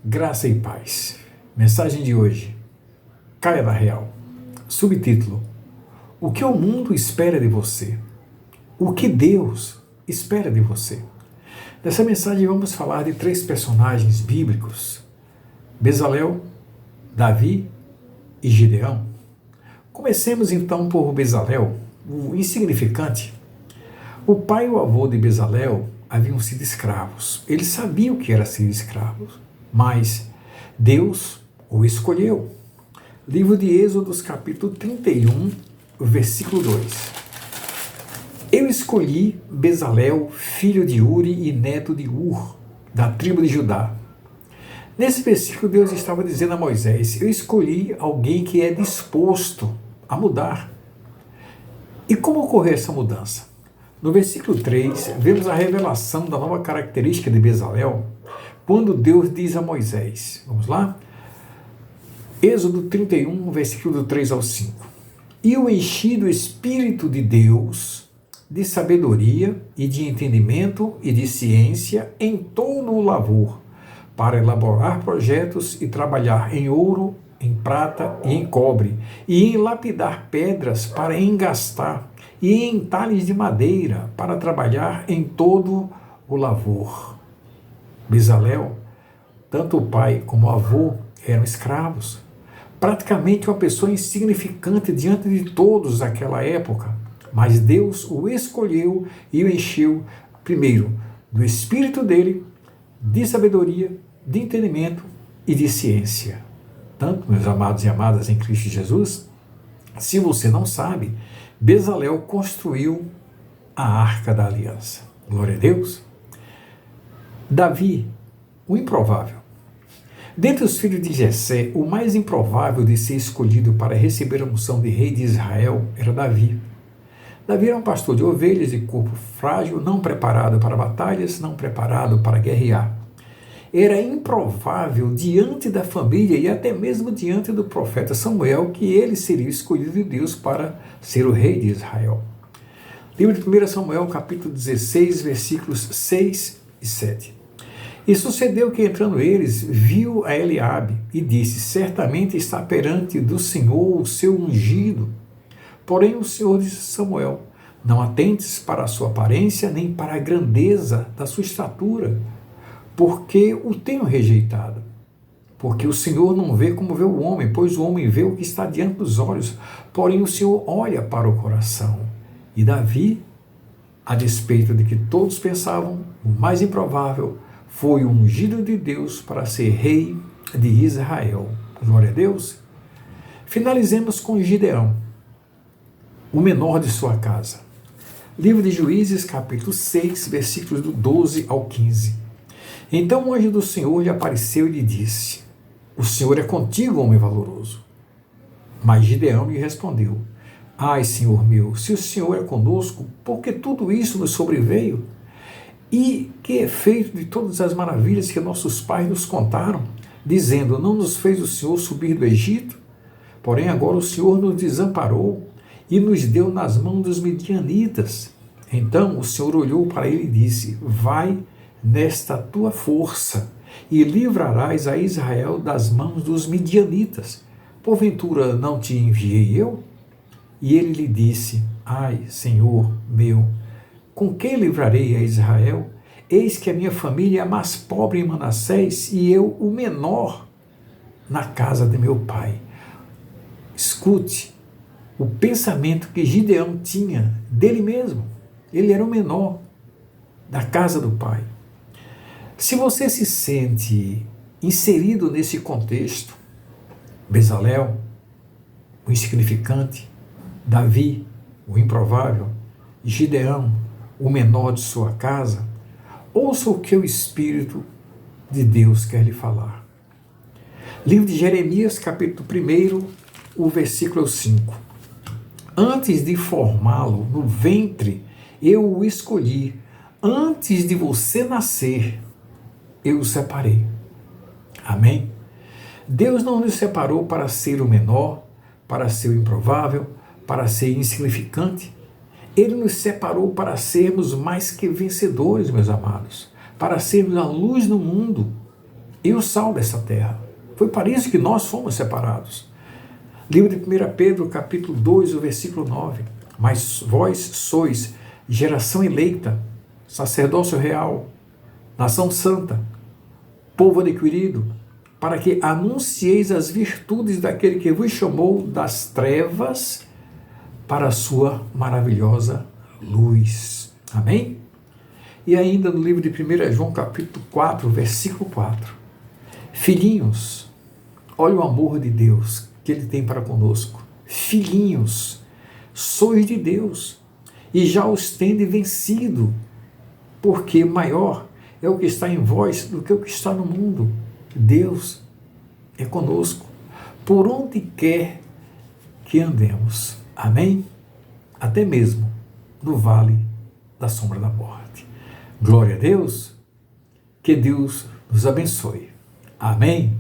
Graça e paz. Mensagem de hoje. Caia da Real. Subtítulo: O que o mundo espera de você? O que Deus espera de você? Nessa mensagem vamos falar de 3 personagens bíblicos: Bezalel, Davi e Gideão. Comecemos então por Bezalel, o insignificante. O pai e o avô de Bezalel haviam sido escravos. Eles sabiam o que era ser escravos, mas Deus o escolheu. Livro de Êxodos, capítulo 31, versículo 2. Eu escolhi Bezalel, filho de Uri e neto de Ur, da tribo de Judá. Nesse versículo, Deus estava dizendo a Moisés: eu escolhi alguém que é disposto a mudar. E como ocorreu essa mudança? No versículo 3, vemos a revelação da nova característica de Bezalel, quando Deus diz a Moisés, vamos lá? Êxodo 31, versículo do 3 ao 5. E o enchi do Espírito de Deus, de sabedoria e de entendimento e de ciência em todo o lavor, para elaborar projetos e trabalhar em ouro, em prata e em cobre, e em lapidar pedras para engastar, e em entalhes de madeira para trabalhar em todo o lavor. Bezalel, tanto o pai como o avô eram escravos, praticamente uma pessoa insignificante diante de todos daquela época, mas Deus o escolheu e o encheu, primeiro, do Espírito dele, de sabedoria, de entendimento e de ciência. Tanto, meus amados e amadas em Cristo Jesus, se você não sabe, Bezalel construiu a Arca da Aliança. Glória a Deus. Davi, o improvável. Dentre os filhos de Jessé, o mais improvável de ser escolhido para receber a unção de rei de Israel era Davi. Davi era um pastor de ovelhas de corpo frágil, não preparado para batalhas, não preparado para guerrear. Era improvável diante da família e até mesmo diante do profeta Samuel que ele seria escolhido de Deus para ser o rei de Israel. Livro de 1 Samuel, capítulo 16, versículos 6 e 7. E sucedeu que, entrando eles, viu a Eliabe e disse: certamente está perante do Senhor o seu ungido. Porém o Senhor disse a Samuel: não atentes para a sua aparência, nem para a grandeza da sua estatura, porque o tenho rejeitado. Porque o Senhor não vê como vê o homem, pois o homem vê o que está diante dos olhos, porém o Senhor olha para o coração. E Davi, a despeito de que todos pensavam, o mais improvável, foi o ungido de Deus para ser rei de Israel. Glória a Deus. Finalizemos com Gideão, o menor de sua casa. Livro de Juízes, capítulo 6, versículos do 12 ao 15. Então o anjo do Senhor lhe apareceu e lhe disse: o Senhor é contigo, homem valoroso. Mas Gideão lhe respondeu: ai, Senhor meu, se o Senhor é conosco, por que tudo isso nos sobreveio? E que efeito de todas as maravilhas que nossos pais nos contaram, dizendo: não nos fez o Senhor subir do Egito? Porém agora o Senhor nos desamparou e nos deu nas mãos dos midianitas. Então o Senhor olhou para ele e disse: vai nesta tua força, e livrarás a Israel das mãos dos midianitas. Porventura não te enviei eu? E ele lhe disse: ai, Senhor meu, com que livrarei a Israel? Eis que a minha família é a mais pobre em Manassés, e eu o menor na casa de meu pai. Escute o pensamento que Gideão tinha dele mesmo. Ele era o menor da casa do pai. Se você se sente inserido nesse contexto, Bezalel, o insignificante, Davi, o improvável, Gideão, o menor de sua casa, ouça o que o Espírito de Deus quer lhe falar. Livro de Jeremias, capítulo 1, o versículo 5. Antes de formá-lo no ventre, eu o escolhi. Antes de você nascer, eu o separei. Amém? Deus não nos separou para ser o menor, para ser o improvável, para ser insignificante. Ele nos separou para sermos mais que vencedores, meus amados, para sermos a luz no mundo. e o sal dessa terra. Foi para isso que nós fomos separados. Livro de 1 Pedro, capítulo 2, o versículo 9. Mas vós sois geração eleita, sacerdócio real, nação santa, povo adquirido, para que anuncieis as virtudes daquele que vos chamou das trevas para a sua maravilhosa luz. Amém? E ainda no livro de 1 João, capítulo 4, versículo 4. Filhinhos, olha o amor de Deus que Ele tem para conosco. Filhinhos, sois de Deus e já os tende vencido, porque maior é o que está em vós do que o que está no mundo. Deus é conosco, por onde quer que andemos. Amém? Até mesmo no vale da sombra da morte. Glória a Deus, que Deus nos abençoe. Amém?